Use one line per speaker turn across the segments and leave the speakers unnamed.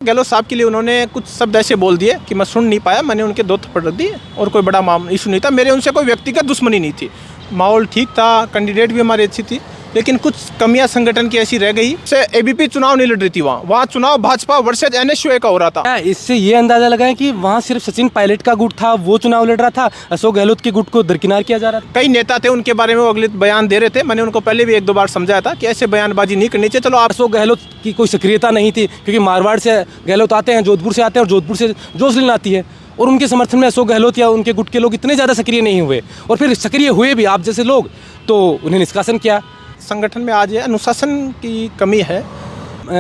गहलोत साहब के लिए उन्होंने कुछ शब्द ऐसे बोल दिए कि मैं सुन नहीं पाया, मैंने उनके 2 थप्पड़ रख दिए और कोई बड़ा मामला इशू नहीं था। मेरे उनसे कोई व्यक्तिगत दुश्मनी नहीं थी, माहौल ठीक था, कैंडिडेट भी हमारी अच्छी थी, लेकिन कुछ कमियां संगठन की ऐसी रह गई से एबीपी चुनाव नहीं लड़ रही थी। वहाँ चुनाव भाजपा वर्सेज एनएसयूआई का हो रहा था।
इससे ये अंदाजा लगाएं कि वहाँ सिर्फ सचिन पायलट का गुट था, वो चुनाव लड़ रहा था, अशोक गहलोत के गुट को दरकिनार किया जा रहा था।
कई नेता थे, उनके बारे में वो अगले बयान दे रहे थे। मैंने उनको पहले भी 1-2 बार समझाया था कि ऐसे बयानबाजी नहीं करनी चाहिए। चलो आप
अशोक गहलोत की कोई सक्रियता नहीं थी, क्योंकि मारवाड़ से गहलोत आते हैं, जोधपुर से आते हैं और जोधपुर से जोसलिन आती है, और उनके समर्थन में अशोक गहलोत या उनके गुट के लोग इतने ज़्यादा सक्रिय नहीं हुए, और फिर सक्रिय हुए भी आप जैसे लोग, तो उन्हें निष्कासन किया।
संगठन में आज ये अनुशासन की कमी है।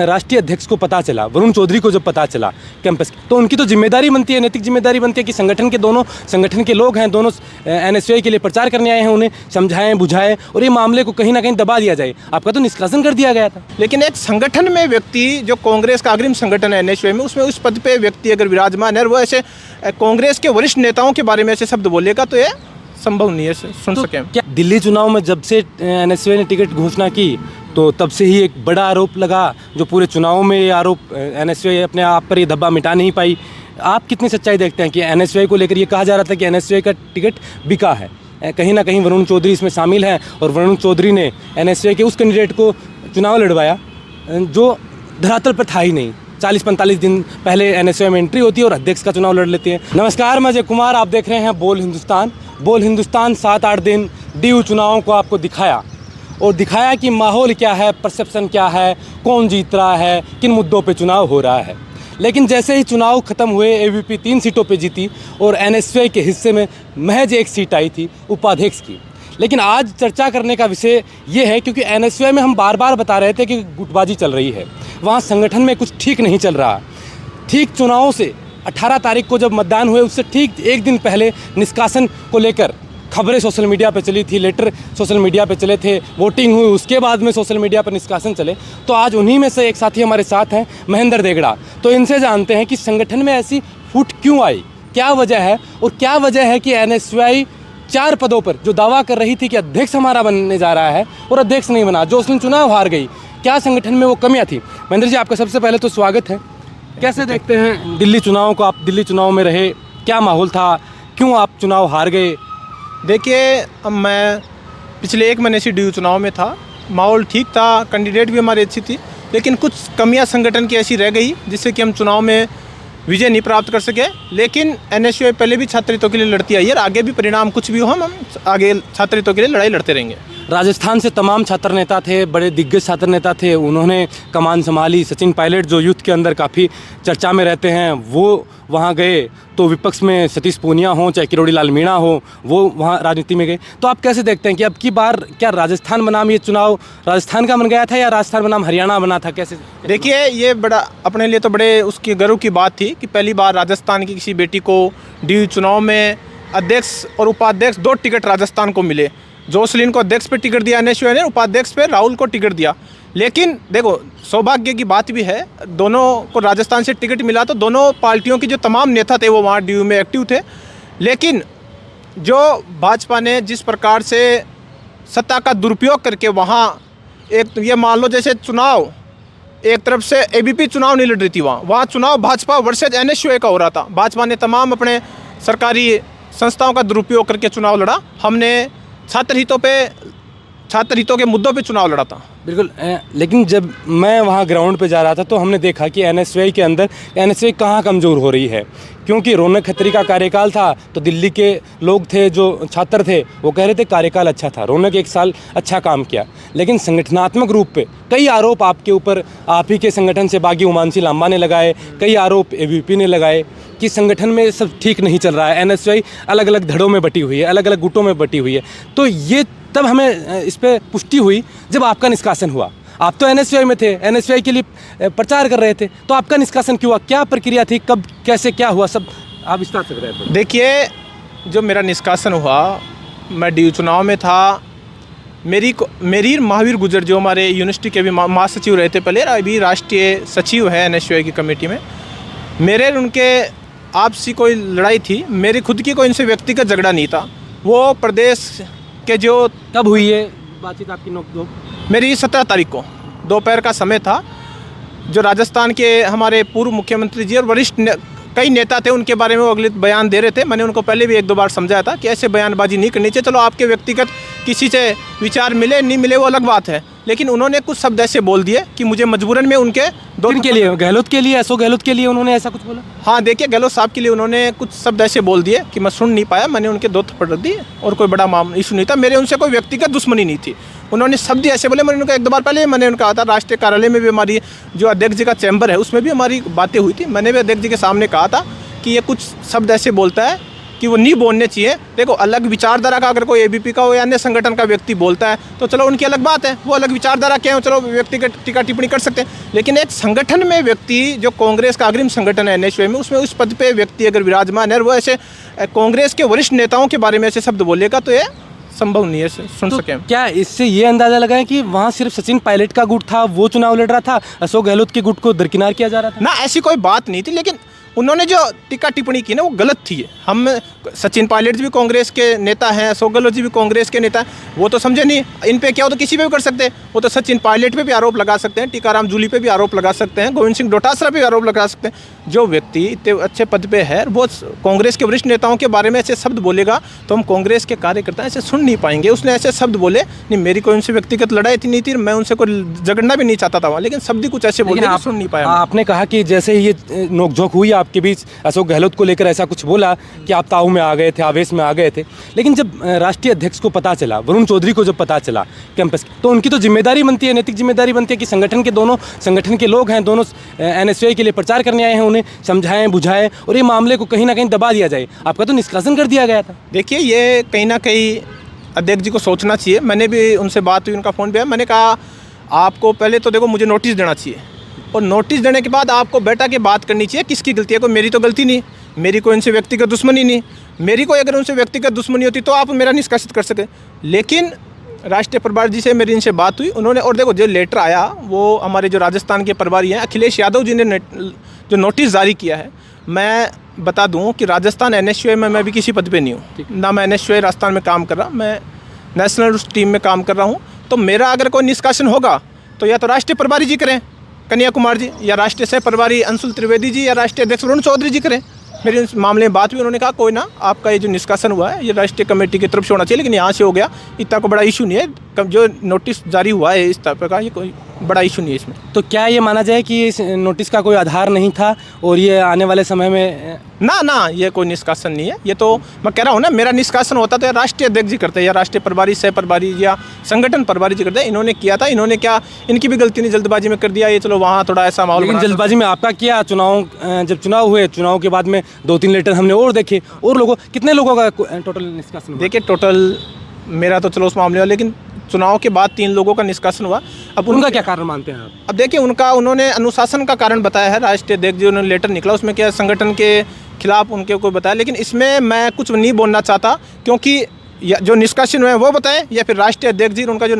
राष्ट्रीय अध्यक्ष को पता चला, वरुण चौधरी को जब पता चला कैंपस, तो उनकी तो जिम्मेदारी बनती है, नैतिक जिम्मेदारी बनती है कि संगठन के लोग हैं, दोनों एनएसयूआई के लिए प्रचार करने आए हैं, उन्हें समझाएं बुझाएं और ये मामले को कहीं ना कहीं दबा दिया जाए। आपका तो निष्कासन कर दिया गया था।
लेकिन एक संगठन में व्यक्ति, जो कांग्रेस का अग्रिम संगठन है एनएसयूआई में, उसमें उस पद पे व्यक्ति अगर विराजमान है और वो ऐसे कांग्रेस के वरिष्ठ नेताओं के बारे में ऐसे शब्द बोलेगा तो ये संभव नहीं है सुन
तो
सके।
क्या दिल्ली चुनाव में जब से एनएसयूआई ने टिकट घोषणा की, तो तब से ही एक बड़ा आरोप लगा, जो पूरे चुनाव में ये आरोप एनएसयूआई अपने आप पर ये धब्बा मिटा नहीं पाई। आप कितनी सच्चाई देखते हैं कि एनएसयूआई को लेकर ये कहा जा रहा था कि एनएसयूआई का टिकट बिका है, कहीं ना कहीं वरुण चौधरी इसमें शामिल हैं, और वरुण चौधरी ने एनएसयूआई के उस कैंडिडेट को चुनाव लड़वाया जो धरातल पर था ही नहीं। 40-45 दिन पहले एनएसयूआई में एंट्री होती है और अध्यक्ष का चुनाव लड़ लेते हैं। नमस्कार, मैं अजय कुमार, आप देख रहे हैं बोल हिंदुस्तान। बोल हिंदुस्तान 7-8 दिन डीयू चुनावों को आपको दिखाया कि माहौल क्या है, परसेप्शन क्या है, कौन जीत रहा है, किन मुद्दों पे चुनाव हो रहा है। लेकिन जैसे ही चुनाव खत्म हुए, एबीपी 3 सीटों पे जीती और एनएसयूआई के हिस्से में महज 1 सीट आई थी उपाध्यक्ष की। लेकिन आज चर्चा करने का विषय ये है, क्योंकि एनएसयूआई में हम बार बार बता रहे थे कि गुटबाजी चल रही है, वहाँ संगठन में कुछ ठीक नहीं चल रहा। ठीक चुनावों से 18 तारीख को जब मतदान हुए, उससे ठीक 1 दिन पहले निष्कासन को लेकर खबरें सोशल मीडिया पे चली थी, लेटर सोशल मीडिया पे चले थे, वोटिंग हुई, उसके बाद में सोशल मीडिया पर निष्कासन चले। तो आज उन्हीं में से एक साथी हमारे साथ हैं, महेंद्र देगड़ा। तो इनसे जानते हैं कि संगठन में ऐसी फूट क्यों आई, क्या वजह है, और क्या वजह है कि एनएसयूआई 4 पदों पर जो दावा कर रही थी कि अध्यक्ष हमारा बनने जा रहा है और अध्यक्ष नहीं बना, जोसलिन चुनाव हार गई। क्या संगठन में वो कमियाँ थी? महेंद्र जी, आपका सबसे पहले तो स्वागत है। कैसे देखते हैं दिल्ली चुनाव को? आप दिल्ली चुनाव में रहे, क्या माहौल था, क्यों आप चुनाव हार गए?
देखिए, अब मैं पिछले 1 महीने से डीयू चुनाव में था, माहौल ठीक था, कैंडिडेट भी हमारी अच्छी थी, लेकिन कुछ कमियां संगठन की ऐसी रह गई जिससे कि हम चुनाव में विजय नहीं प्राप्त कर सके। लेकिन एनएसयूआई पहले भी छात्र हितों के लिए लड़ती आई है, और आगे भी परिणाम कुछ भी हो, हम आगे छात्र हितों के लिए लड़ाई लड़ते रहेंगे।
राजस्थान से तमाम छात्र नेता थे, बड़े दिग्गज छात्र नेता थे, उन्होंने कमान संभाली। सचिन पायलट जो यूथ के अंदर काफ़ी चर्चा में रहते हैं, वो वहाँ गए। तो विपक्ष में सतीश पूनिया हो, चाहे किरोड़ी लाल मीणा हो, वो वहाँ राजनीति में गए। तो आप कैसे देखते हैं कि अब की बार क्या राजस्थान बनाम ये चुनाव राजस्थान का बन गया था या राजस्थान बनाम हरियाणा बना था? कैसे?
देखिए, ये बड़ा अपने लिए तो बड़े उसकी गर्व की बात थी कि पहली बार राजस्थान की किसी बेटी को डीयू चुनाव में अध्यक्ष और उपाध्यक्ष 2 टिकट राजस्थान को मिले। जोसलिन को अध्यक्ष पे टिकट दिया एनएसयूआई ने, उपाध्यक्ष पे राहुल को टिकट दिया। लेकिन देखो, सौभाग्य की बात भी है, दोनों को राजस्थान से टिकट मिला, तो दोनों पार्टियों के जो तमाम नेता थे वो वहाँ डीयू में एक्टिव थे। लेकिन जो भाजपा ने जिस प्रकार से सत्ता का दुरुपयोग करके वहाँ एक, ये मान लो जैसे चुनाव एक तरफ से एबीपी चुनाव नहीं लड़ रही थी, वहाँ चुनाव भाजपा वर्सेज एनएसयूआई का हो रहा था। भाजपा ने तमाम अपने सरकारी संस्थाओं का दुरुपयोग करके चुनाव लड़ा। हमने छात्र हितों के मुद्दों पे चुनाव लड़ा था।
बिल्कुल। लेकिन जब मैं वहाँ ग्राउंड पे जा रहा था तो हमने देखा कि एनएसयूआई के अंदर एनएसयूआई कहाँ कमज़ोर हो रही है, क्योंकि रौनक खत्री का कार्यकाल था, तो दिल्ली के लोग थे, जो छात्र थे, वो कह रहे थे कार्यकाल अच्छा था, रौनक 1 साल अच्छा काम किया। लेकिन संगठनात्मक रूप पे कई आरोप आपके ऊपर, आप ही के संगठन से बागी उमानसी लांबा ने लगाए, कई आरोप एबीपी ने लगाए कि संगठन में सब ठीक नहीं चल रहा है, एनएसयूआई अलग अलग धड़ों में बटी हुई है, अलग अलग गुटों में बटी हुई है। तो ये तब हमें इस पर पुष्टि हुई जब आपका निष्कासन हुआ। आप तो एनएसयूआई में थे, एनएसयूआई के लिए प्रचार कर रहे थे, तो आपका निष्कासन क्यों हुआ? क्या प्रक्रिया थी, कब, कैसे, क्या हुआ, सब आप विस्तार से रहे थे।
देखिए, जो मेरा निष्कासन हुआ, मैं डीयू चुनाव में था। मेरी महावीर गुर्जर, जो हमारे यूनिवर्सिटी के भी महासचिव रहे थे पहले, अभी राष्ट्रीय सचिव है एनएसयूआई की कमेटी में, मेरे उनके आपसी कोई लड़ाई थी, मेरी खुद की कोई इनसे व्यक्तिगत झगड़ा नहीं था। वो प्रदेश के जो,
कब हुई है बातचीत आपकी? नोक-झोंक
मेरी 17 तारीख को दोपहर का समय था। जो राजस्थान के हमारे पूर्व मुख्यमंत्री जी और वरिष्ठ कई नेता थे, उनके बारे में वो अगले बयान दे रहे थे। मैंने उनको पहले भी 1-2 बार समझाया था कि ऐसे बयानबाजी नहीं करनी चाहिए। चलो आपके व्यक्तिगत किसी से विचार मिले नहीं मिले वो अलग बात है, लेकिन उन्होंने कुछ शब्द ऐसे बोल दिए कि मुझे मजबूरन में उनके
के लिए, गहलोत के लिए, अशोक गहलोत के लिए उन्होंने ऐसा कुछ बोला?
हाँ, देखिए गहलोत साहब के लिए उन्होंने कुछ शब्द ऐसे बोल दिए कि मैं सुन नहीं पाया। मैंने उनके 2 थप्पड़ रख दिए और कोई बड़ा मामला इशू नहीं था। मेरे उनसे कोई व्यक्तिगत दुश्मनी नहीं थी। उन्होंने शब्द ऐसे बोले। मैंने उनका 1-2 बार पहले मैंने उनका कहा था, राष्ट्रीय कार्यालय में भी हमारी जो अध्यक्ष जी का चैम्बर है उसमें भी हमारी बातें हुई थी। मैंने भी अध्यक्ष जी के सामने कहा था कि ये कुछ शब्द ऐसे बोलता है कि वो नहीं बोलने चाहिए। देखो, अलग विचारधारा का अगर कोई एबीपी का हो या अन्य संगठन का व्यक्ति बोलता है तो चलो उनकी अलग बात है, वो अलग विचारधारा क्या है, चलो व्यक्तिगत टीका टिप्पणी कर सकते हैं। लेकिन एक संगठन में व्यक्ति, जो कांग्रेस का अग्रिम संगठन है एनएसयूआई में, उसमें उस पद पे व्यक्ति अगर विराजमान है और वो ऐसे कांग्रेस के वरिष्ठ नेताओं के बारे में ऐसे शब्द बोलेगा तो ये संभव नहीं है सुन सके।
क्या इससे ये अंदाजा लगाएं कि वहाँ सिर्फ सचिन पायलट का गुट था, वो चुनाव लड़ रहा था, अशोक गहलोत के गुट को दरकिनार किया जा रहा था?
ना, ऐसी कोई बात नहीं थी, लेकिन उन्होंने जो टीका टिप्पणी की ना वो गलत थी। हम सचिन पायलट जी भी कांग्रेस के नेता हैं, अशोक गहलोत जी भी कांग्रेस के नेता हैं, वो तो समझे नहीं। इन पे क्या हो तो किसी पे भी कर सकते हैं। वो तो सचिन पायलट पे भी आरोप लगा सकते हैं, टीकाराम जूली पे भी आरोप लगा सकते हैं, गोविंद सिंह डोटासरा पे भी आरोप लगा सकते हैं। जो व्यक्ति इतने अच्छे पद पे है वो कांग्रेस के वरिष्ठ नेताओं के बारे में ऐसे शब्द बोलेगा तो हम कांग्रेस के कार्यकर्ता ऐसे सुन नहीं पाएंगे। उसने ऐसे शब्द बोले, नहीं मेरी कोई उनसे व्यक्तिगत लड़ाई थी नहीं थी, मैं उनसे कोई झगड़ना भी नहीं चाहता था वहाँ, लेकिन शब्द कुछ ऐसे बोले आप सुन नहीं पाया।
आपने कहा कि जैसे ही ये नोकझोंक हुई आपके बीच, अशोक गहलोत को लेकर ऐसा कुछ बोला कि आप ताऊ में आ गए थे, आवेश में आ गए थे। लेकिन जब राष्ट्रीय अध्यक्ष को पता चला, वरुण चौधरी को जब पता चला कैंपस, तो उनकी तो जिम्मेदारी बनती है, नैतिक जिम्मेदारी बनती है कि संगठन के दोनों संगठन के लोग हैं, दोनों एनएसयूआई के लिए प्रचार करने आए हैं, उन्हें समझाएं बुझाएं और ये मामले को कहीं ना कहीं दबा दिया जाए। आपका तो निष्कासन कर दिया गया था।
देखिए, ये कहीं ना कहीं अध्यक्ष जी को सोचना चाहिए। मैंने भी उनसे बात हुई, उनका फ़ोन पे है। मैंने कहा आपको पहले तो देखो मुझे नोटिस देना चाहिए, और नोटिस देने के बाद आपको बैठा के बात करनी चाहिए किसकी गलती है। कोई मेरी तो गलती नहीं, मेरी कोई उनसे व्यक्तिगत दुश्मनी नहीं। मेरी कोई अगर उनसे व्यक्तिगत दुश्मनी होती तो आप मेरा निष्कासित कर सके। लेकिन राष्ट्रीय प्रभारी जी से मेरी इनसे बात हुई, उन्होंने, और देखो जो लेटर आया वो हमारे जो राजस्थान के प्रभारी हैं अखिलेश यादव जी ने जो नोटिस जारी किया है। मैं बता दूं कि राजस्थान एनएसयूआई में मैं भी किसी पद पे नहीं हूँ ना, मैं एनएसयूआई राजस्थान में काम कर रहा, मैं नेशनल टीम में काम कर रहा हूँ। तो मेरा अगर कोई निष्कासन होगा तो या तो राष्ट्रीय प्रभारी जी करें कन्या कुमार जी, या राष्ट्रीय सह प्रभारी अंशुल त्रिवेदी जी, या राष्ट्रीय अध्यक्ष वरुण चौधरी जी करें। मेरी इस मामले में बात हुई, उन्होंने कहा कोई ना, आपका ये जो निष्कासन हुआ है ये राष्ट्रीय कमेटी की तरफ से होना चाहिए, लेकिन यहाँ से हो गया, इतना को बड़ा इशू नहीं है। जो नोटिस जारी हुआ है इस तरह का, ये कोई बड़ा इशू नहीं है इसमें।
तो क्या ये माना जाए कि इस नोटिस का कोई आधार नहीं था और ये आने वाले समय में
ना, ये कोई निष्कासन नहीं है। ये तो मैं कह रहा हूँ ना, मेरा निष्कासन होता तो या राष्ट्रीय अध्यक्ष जी करते, या राष्ट्रीय प्रभारी, सह प्रभारी या संगठन प्रभारी जी करते। इन्होंने किया था, इन्होंने क्या, इनकी भी गलती नहीं, जल्दबाजी में कर दिया ये, चलो वहाँ थोड़ा ऐसा माहौल।
लेकिन जल्दबाजी में आपका क्या, जब चुनाव हुए, चुनाव के बाद में 2-3 लेटर हमने और देखे, और लोगों, कितने लोगों का टोटल निष्कासन?
देखिए, टोटल मेरा तो चलो उस मामले में, लेकिन चुनाव के बाद 3 लोगों का निष्कासन हुआ। अब
उनका क्या कारण मानते हैं आप?
अब देखिए, उन्होंने अनुशासन का कारण बताया है। राष्ट्रीय अध्यक्ष जी उन्होंने लेटर निकला, उसमें क्या संगठन के खिलाफ उनके को बताया, लेकिन इसमें मैं कुछ नहीं बोलना चाहता, क्योंकि जो निष्कासन हुए वो बताएं या फिर राष्ट्रीय अध्यक्ष जी उनका जो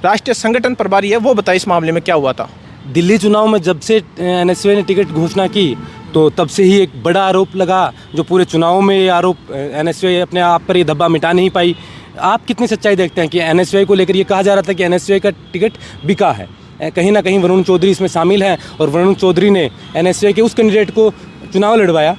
राष्ट्रीय संगठन प्रभारी है वो बताए इस मामले में क्या हुआ था।
दिल्ली चुनाव में जब से एनएसयूआई ने टिकट घोषणा की तो तब से ही एक बड़ा आरोप लगा, जो पूरे चुनाव में ये आरोप, एनएसयूआई अपने आप पर ये धब्बा मिटा नहीं पाई। आप कितनी सच्चाई देखते हैं कि एनएसयूआई को लेकर ये कहा जा रहा था कि एनएसयूआई का टिकट बिका है, कहीं ना कहीं वरुण चौधरी इसमें शामिल हैं, और वरुण चौधरी ने एनएसयूआई के उस कैंडिडेट को चुनाव लड़वाया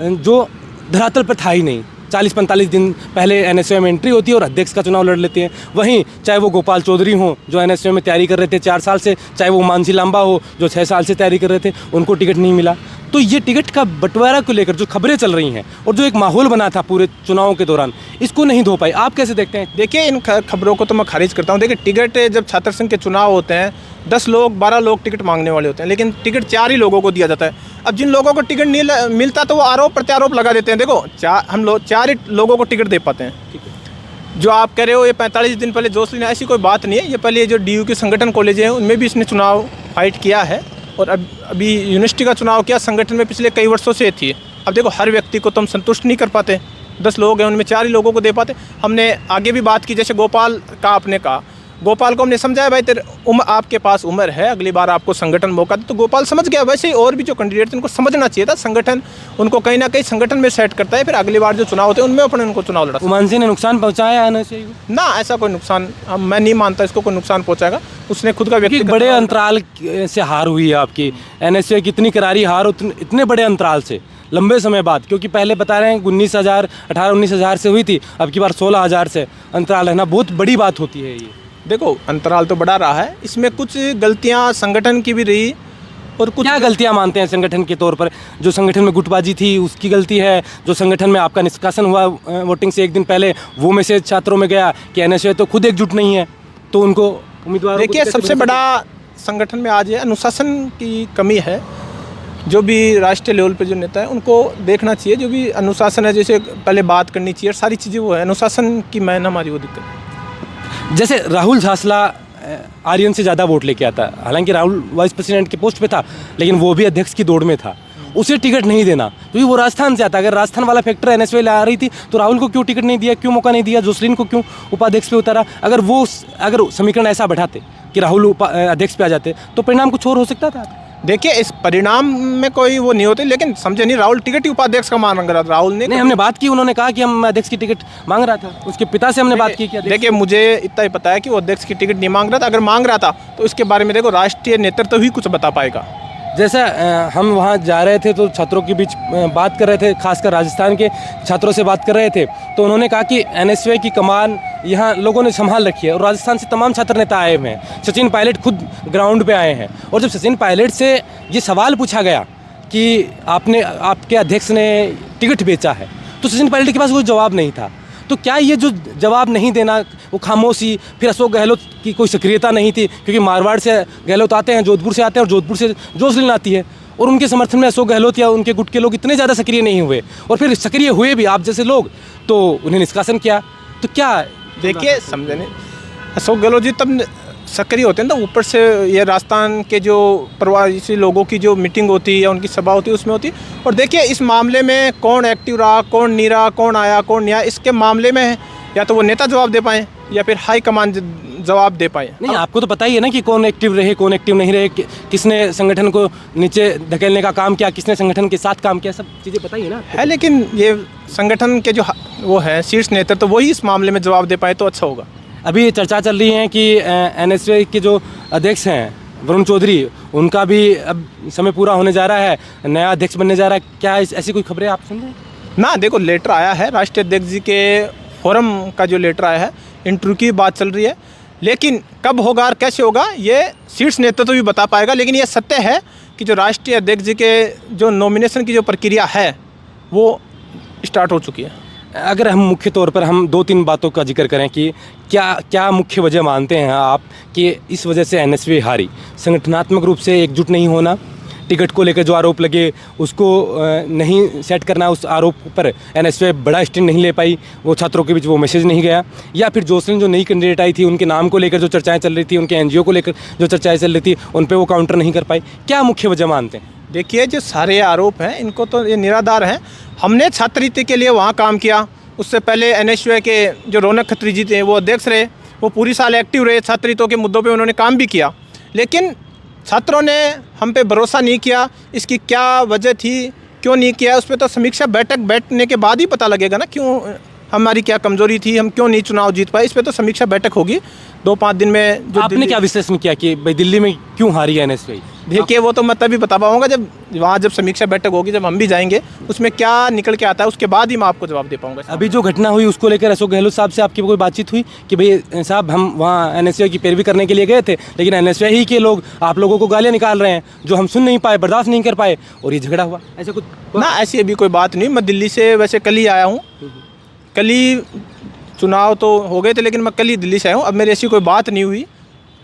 जो धरातल पर था ही नहीं। 40-45 दिन पहले एनएसयूआई में एंट्री होती है और अध्यक्ष का चुनाव लड़ लेते हैं। वहीं चाहे वो गोपाल चौधरी हों जो एनएसयूआई में तैयारी कर रहे थे 4 साल से, चाहे वो मानसी लांबा हो जो 6 साल से तैयारी कर रहे थे, उनको टिकट नहीं मिला। तो ये टिकट का बंटवारा को लेकर जो खबरें चल रही हैं और जो एक माहौल बना था पूरे चुनाव के दौरान, इसको नहीं धो पाई। आप कैसे देखते हैं?
देखिए, इन खबरों को तो मैं खारिज करता हूँ। देखिए, टिकट जब छात्र संघ के चुनाव होते हैं 10 लोग 12 लोग टिकट मांगने वाले होते हैं, लेकिन टिकट 4 ही लोगों को दिया जाता है। अब जिन लोगों को टिकट नहीं मिलता तो वो आरोप प्रत्यारोप लगा देते हैं। देखो, हम लोग 4 ही लोगों को टिकट दे पाते हैं। ठीक है, जो आप कह रहे हो ये 45 दिन पहले जोश लेना, ऐसी कोई बात नहीं है। ये पहले जो DU के संगठन कॉलेज हैं उनमें भी इसने चुनाव फाइट किया है, और अभी यूनिवर्सिटी का चुनाव किया संगठन में पिछले कई वर्षों से थी। अब देखो, हर व्यक्ति को तो हम संतुष्ट नहीं कर पाते। 10 लोग हैं उनमें 4 ही लोगों को दे पाते। हमने आगे भी बात की, जैसे गोपाल का आपने कहा, गोपाल को हमने समझाया भाई तेरे आपके पास उम्र है, अगली बार आपको संगठन मौका दे, तो गोपाल समझ गया। वैसे ही और भी जो कैंडिडेट थे उनको समझना चाहिए था, संगठन उनको कहीं ना कहीं संगठन में सेट करता है, फिर अगली बार जो चुनाव होते हैं उनमें अपने उनको चुनाव लड़ा।
उमान सिंह ने नुकसान पहुंचाया एनएसए को?
ना, ऐसा कोई नुकसान मैं नहीं मानता इसको कोई नुकसान पहुंचाएगा। उसने खुद का व्यक्तिगत
बड़े अंतराल से हार हुई है आपकी, एनएसए की इतनी करारी हार इतने बड़े अंतराल से लंबे समय बाद, क्योंकि पहले बता रहे हैं 18-19 हज़ार से हुई थी, अब की बार 16,000 से अंतराल रहना बहुत बड़ी बात होती है। ये
देखो अंतराल तो बड़ा रहा है, इसमें कुछ गलतियां संगठन की भी रही और कुछ
क्या गलतियां मानते हैं संगठन के तौर पर? जो संगठन में गुटबाजी थी उसकी गलती है, जो संगठन में आपका निष्कासन हुआ वोटिंग से एक दिन पहले वो मैसेज छात्रों में गया कि एनएसए तो खुद एकजुट नहीं है, तो उनको उम्मीदवार
देखिए सबसे बड़ा संगठन में आज ये अनुशासन की कमी है। जो भी राष्ट्रीय लेवल पे जो नेता है उनको देखना चाहिए, जो भी अनुशासन है, जैसे पहले बात करनी चाहिए, सारी चीज़ें वो है, अनुशासन की मैन हमारी वो दिक्कत है।
जैसे राहुल झासला आर्यन से ज़्यादा वोट लेके आता, हालांकि राहुल वाइस प्रेसिडेंट के पोस्ट पे था लेकिन वो भी अध्यक्ष की दौड़ में था, उसे टिकट नहीं देना क्योंकि वो राजस्थान से आता। अगर राजस्थान वाला फैक्टर एनएसए ला रही थी तो राहुल को क्यों टिकट नहीं दिया, क्यों मौका नहीं दिया? जोसलिन को क्यों उपाध्यक्ष पे उतारा? अगर समीकरण ऐसा बैठाते कि राहुल अध्यक्ष पे आ जाते तो परिणाम कुछ और हो सकता था।
देखिए इस परिणाम में कोई वो नहीं होते, लेकिन समझे नहीं, राहुल टिकट ही उपाध्यक्ष का मांग रहा था। राहुल ने
नहीं, हमने बात की, उन्होंने कहा कि हम अध्यक्ष की टिकट मांग रहा था, उसके पिता से हमने बात की।
देखिए मुझे इतना ही पता है कि वो अध्यक्ष की टिकट नहीं मांग रहा था। अगर मांग रहा था तो इसके बारे में देखो राष्ट्रीय नेतृत्व ही कुछ बता पाएगा।
जैसा हम वहाँ जा रहे थे तो छात्रों के बीच बात कर रहे थे, खासकर राजस्थान के छात्रों से बात कर रहे थे, तो उन्होंने कहा कि एनएसए की कमान यहाँ लोगों ने संभाल रखी है और राजस्थान से तमाम छात्र नेता आए हुए हैं। सचिन पायलट खुद ग्राउंड पे आए हैं और जब सचिन पायलट से ये सवाल पूछा गया कि आपके अध्यक्ष ने टिकट बेचा है, तो सचिन पायलट के पास कोई जवाब नहीं था। तो क्या ये जो जवाब नहीं देना, वो खामोशी, फिर अशोक गहलोत की कोई सक्रियता नहीं थी, क्योंकि मारवाड़ से गहलोत आते हैं, जोधपुर से आते हैं और जोधपुर से जोसलिन आती है, और उनके समर्थन में अशोक गहलोत या उनके गुट के लोग इतने ज़्यादा सक्रिय नहीं हुए, और फिर सक्रिय हुए भी आप जैसे लोग तो उन्हें निष्कासन किया। तो क्या
देखिए समझे नहीं, अशोक गहलोत जी तब सक्रिय होते हैं तो ऊपर से ये राजस्थान के जो प्रवासी लोगों की जो मीटिंग होती है या उनकी सभा होती है उसमें होती है। और देखिए इस मामले में कौन एक्टिव रहा, कौन नहीं रहा, कौन आया कौन नहीं आया, इसके मामले में या तो वो नेता जवाब दे पाएँ या फिर हाई कमान जवाब दे पाए।
नहीं, आपको तो पता ही है ना कि कौन एक्टिव रहे, कौन एक्टिव नहीं रहे, किसने संगठन को नीचे धकेलने का काम किया, किसने संगठन के साथ काम किया, सब चीज़ें पता ही है ना
है। लेकिन ये संगठन के जो वो है शीर्ष नेतृत्व तो वही इस मामले में जवाब दे पाए तो अच्छा होगा।
अभी चर्चा चल रही है कि एनएसए के जो अध्यक्ष हैं वरुण चौधरी, उनका भी अब समय पूरा होने जा रहा है, नया अध्यक्ष बनने जा रहा है। क्या ऐसी कोई खबरें आप सुन रहे हैं?
ना, देखो लेटर आया है राष्ट्रीय अध्यक्ष जी के फोरम का जो लेटर आया है, इंटरव्यू की बात चल रही है, लेकिन कब होगा और कैसे होगा ये शीर्ष नेतृत्व भी बता पाएगा। लेकिन ये सत्य है कि जो राष्ट्रीय अध्यक्ष जी के जो नॉमिनेशन की जो प्रक्रिया है वो स्टार्ट हो चुकी है।
अगर हम मुख्य तौर पर हम 2-3 बातों का जिक्र करें कि क्या मुख्य वजह मानते हैं आप कि इस वजह से एनएसए हारी? संगठनात्मक रूप से एकजुट नहीं होना, टिकट को लेकर जो आरोप लगे उसको नहीं सेट करना, उस आरोप पर एनएसए बड़ा स्टैंड नहीं ले पाई, वो छात्रों के बीच वो मैसेज नहीं गया, या फिर जोसलिन जो नई कैंडिडेट आई थी उनके नाम को लेकर जो चर्चाएं चल रही थी, उनके एनजीओ को लेकर जो चर्चाएं चल रही थी उन पर वो काउंटर नहीं कर पाई? क्या मुख्य वजह मानते हैं?
देखिए जो सारे आरोप हैं इनको तो ये निराधार हैं। हमने छात्रवृत्ति के लिए वहाँ काम किया, उससे पहले एनएसए के जो रौनक खत्री जी थे वो अध्यक्ष रहे, वो पूरी साल एक्टिव रहे, छात्रवृत्तियों के मुद्दों पे उन्होंने काम भी किया, लेकिन छात्रों ने हम पे भरोसा नहीं किया। इसकी क्या वजह थी, क्यों नहीं किया, उस पर तो समीक्षा बैठने के बाद ही पता लगेगा ना, क्यों हमारी क्या कमजोरी थी, हम क्यों नहीं चुनाव जीत पाए। इस पर तो समीक्षा बैठक होगी 2-5 दिन में। जो
आपने क्या विश्लेषण किया कि भाई दिल्ली में क्यों हारी एनएसए?
देखिए वो तो मैं तभी बता पाऊंगा जब समीक्षा बैठक होगी, जब हम भी जाएंगे, उसमें क्या निकल के आता है उसके बाद ही मैं आपको जवाब दे पाऊंगा।
अभी जो घटना हुई उसको लेकर अशोक गहलोत साहब से आपकी कोई बातचीत हुई कि भाई साहब हम वहाँ एनएसए की पैरवी करने के लिए गए थे, लेकिन एनएसए ही के लोग आप लोगों को गालियाँ निकाल रहे हैं जो हम सुन नहीं पाए, बर्दाश्त नहीं कर पाए और ये झगड़ा हुआ, ऐसा कुछ?
ना, ऐसी अभी कोई बात नहीं। मैं दिल्ली से वैसे कल ही आया हूँ, कल ही चुनाव तो हो गए थे लेकिन मैं कल ही दिल्ली से आया हूँ। अब मेरी ऐसी कोई बात नहीं हुई।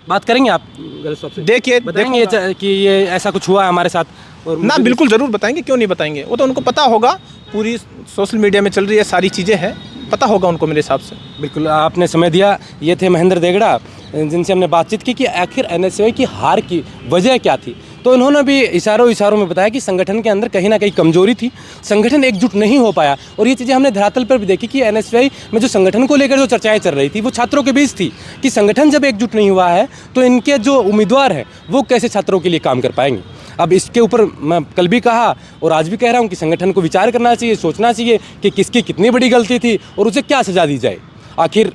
बात करेंगे आप गहलोत साहब से?
देखिए
बताएंगे कि ये ऐसा कुछ हुआ है हमारे साथ? और
ना, बिल्कुल ज़रूर बताएंगे, क्यों नहीं बताएंगे। वो तो उनको पता होगा, पूरी सोशल मीडिया में चल रही है, सारी चीज़ें हैं, पता होगा उनको मेरे हिसाब से।
बिल्कुल, आपने समय दिया। ये थे महेंद्र देगड़ा जिनसे हमने बातचीत की कि आखिर एनएसए की हार की वजह क्या थी, तो इन्होंने भी इशारों में बताया कि संगठन के अंदर कहीं ना कहीं कमजोरी थी, संगठन एकजुट नहीं हो पाया। और ये चीज़ें हमने धरातल पर भी देखी कि एनएसयूआई में जो संगठन को लेकर जो चर्चाएं चल रही थी वो छात्रों के बीच थी कि संगठन जब एकजुट नहीं हुआ है तो इनके जो उम्मीदवार हैं वो कैसे छात्रों के लिए काम कर पाएंगे। अब इसके ऊपर मैं कल भी कहा और आज भी कह रहा हूँ कि संगठन को विचार करना चाहिए, सोचना चाहिए कि किसकी कितनी बड़ी गलती थी और उसे क्या सजा दी जाए। आखिर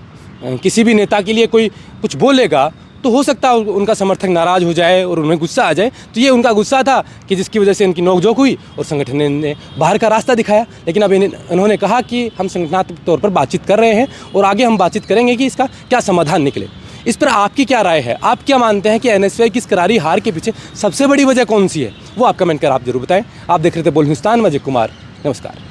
किसी भी नेता के लिए कोई कुछ बोलेगा तो हो सकता है उनका समर्थक नाराज़ हो जाए और उन्हें गुस्सा आ जाए, तो ये उनका गुस्सा था कि जिसकी वजह से इनकी नोकझोंक हुई और संगठन ने बाहर का रास्ता दिखाया। लेकिन अब इन्होंने कहा कि हम संगठनात्मक तौर पर बातचीत कर रहे हैं और आगे हम बातचीत करेंगे कि इसका क्या समाधान निकले। इस पर आपकी क्या राय है? आप क्या मानते हैं कि एनएसयूआई की इस करारी हार के पीछे सबसे बड़ी वजह कौन सी है? वो आप कमेंट कर आप जरूर बताएं। आप देख रहे थे बोल हिंदुस्तान, मैं अजय कुमार, नमस्कार।